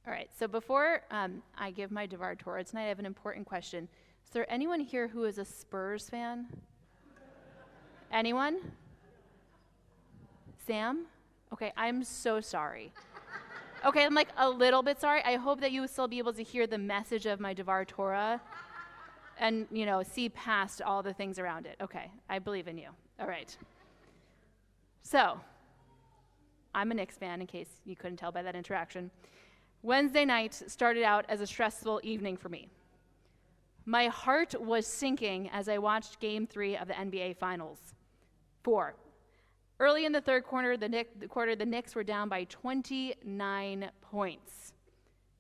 All right, so before I give my Devar Torah tonight, I have an important question. Is there anyone here who is a Spurs fan? Anyone? Sam? Okay, I'm so sorry. Okay, I'm like a little bit sorry. I hope that you will still be able to hear the message of my Devar Torah and, see past all the things around it. Okay, I believe in you. All right. So, I'm a Knicks fan, in case you couldn't tell by that interaction. Wednesday night started out as a stressful evening for me. My heart was sinking as I watched Game 3 of the NBA Finals. 4. Early in the third quarter, the Knicks were down by 29 points.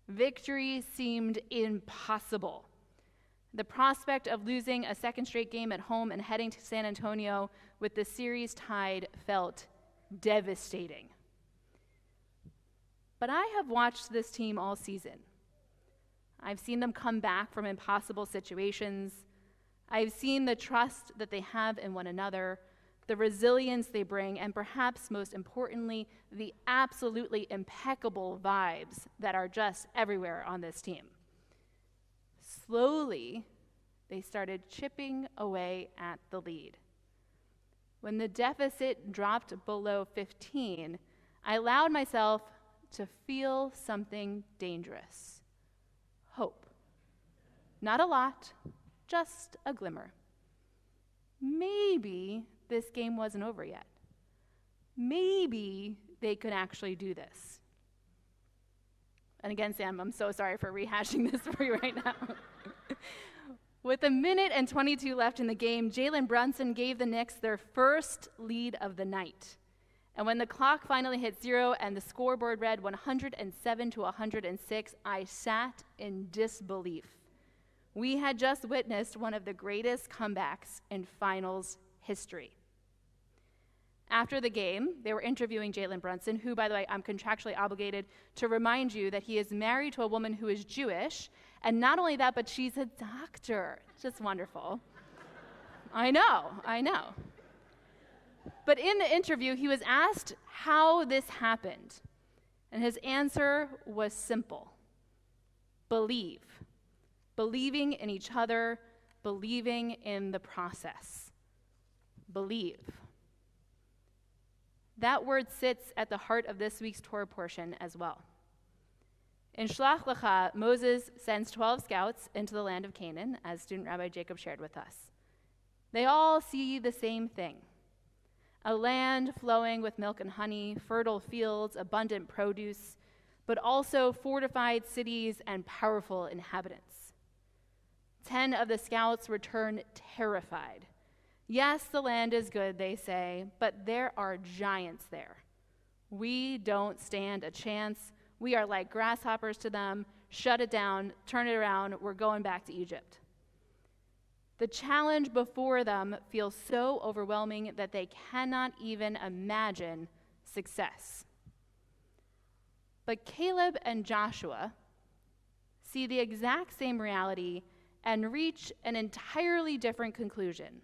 Victory seemed impossible. The prospect of losing a second straight game at home and heading to San Antonio with the series tied felt devastating. But I have watched this team all season. I've seen them come back from impossible situations. I've seen the trust that they have in one another, the resilience they bring, and perhaps most importantly, the absolutely impeccable vibes that are just everywhere on this team. Slowly, they started chipping away at the lead. When the deficit dropped below 15, I allowed myself to feel something dangerous. Hope. Not a lot, just a glimmer. Maybe this game wasn't over yet. Maybe they could actually do this. And again, Sam, I'm so sorry for rehashing this for you right now. With a minute and 22 left in the game, Jalen Brunson gave the Knicks their first lead of the night. And when the clock finally hit 0 and the scoreboard read 107-106, I sat in disbelief. We had just witnessed one of the greatest comebacks in finals history. After the game, they were interviewing Jalen Brunson, who, by the way, I'm contractually obligated to remind you that he is married to a woman who is Jewish. And not only that, but she's a doctor. Just wonderful. I know. But in the interview, he was asked how this happened. And his answer was simple. Believe. Believing in each other, believing in the process. Believe. That word sits at the heart of this week's Torah portion as well. In Sh'lach Lecha, Moses sends 12 scouts into the land of Canaan, as student Rabbi Jacob shared with us. They all see the same thing. A land flowing with milk and honey, fertile fields, abundant produce, but also fortified cities and powerful inhabitants. 10 of the scouts return terrified. Yes, the land is good, they say, but there are giants there. We don't stand a chance. We are like grasshoppers to them. Shut it down, turn it around, we're going back to Egypt. The challenge before them feels so overwhelming that they cannot even imagine success. But Caleb and Joshua see the exact same reality and reach an entirely different conclusion.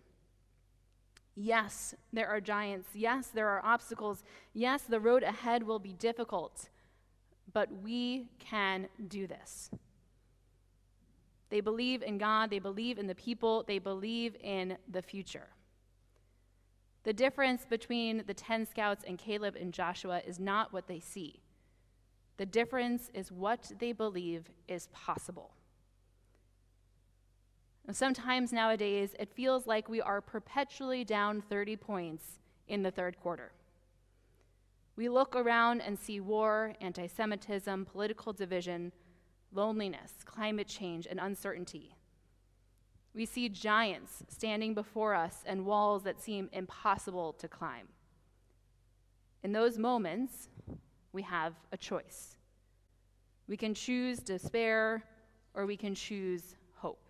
Yes, there are giants. Yes, there are obstacles. Yes, the road ahead will be difficult. But we can do this. They believe in God. They believe in the people. They believe in the future. The difference between the 10 scouts and Caleb and Joshua is not what they see. The difference is what they believe is possible. Sometimes nowadays, it feels like we are perpetually down 30 points in the third quarter. We look around and see war, anti-Semitism, political division, loneliness, climate change, and uncertainty. We see giants standing before us and walls that seem impossible to climb. In those moments, we have a choice. We can choose despair, or we can choose hope.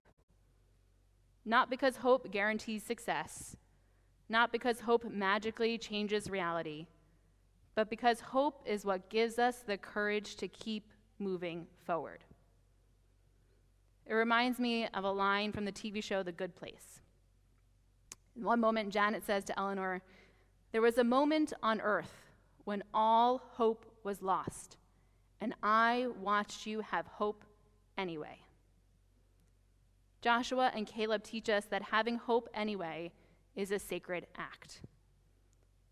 Not because hope guarantees success, not because hope magically changes reality, but because hope is what gives us the courage to keep moving forward. It reminds me of a line from the TV show The Good Place. In one moment, Janet says to Eleanor, "There was a moment on earth when all hope was lost, and I watched you have hope anyway. Joshua and Caleb teach us that having hope anyway is a sacred act.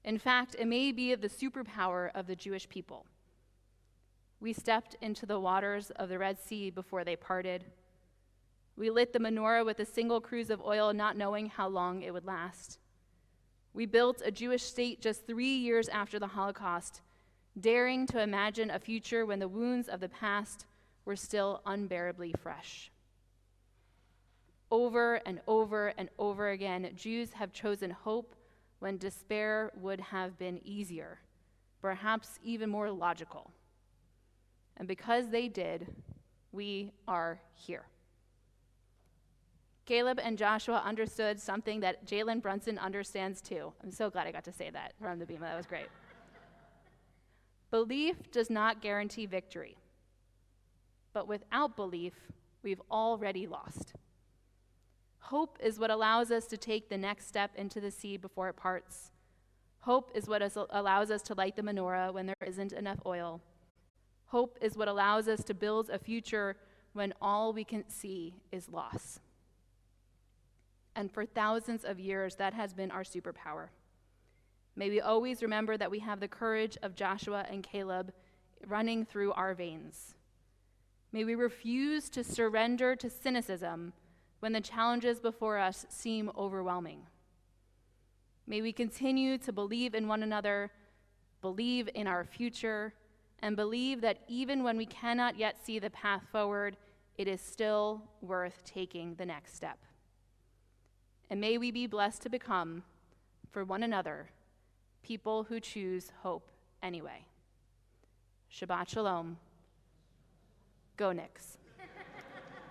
In fact, it may be the superpower of the Jewish people. We stepped into the waters of the Red Sea before they parted. We lit the menorah with a single cruse of oil, not knowing how long it would last. We built a Jewish state just 3 years after the Holocaust, daring to imagine a future when the wounds of the past were still unbearably fresh. Over and over and over again, Jews have chosen hope when despair would have been easier, perhaps even more logical. And because they did, we are here. Caleb and Joshua understood something that Jalen Brunson understands too. I'm so glad I got to say that from the Bema. That was great. Belief does not guarantee victory. But without belief, we've already lost. Hope is what allows us to take the next step into the sea before it parts. Hope is what allows us to light the menorah when there isn't enough oil. Hope is what allows us to build a future when all we can see is loss. And for thousands of years, that has been our superpower. May we always remember that we have the courage of Joshua and Caleb running through our veins. May we refuse to surrender to cynicism when the challenges before us seem overwhelming. May we continue to believe in one another, believe in our future, and believe that even when we cannot yet see the path forward, it is still worth taking the next step. And may we be blessed to become, for one another, people who choose hope anyway. Shabbat Shalom. Go Knicks.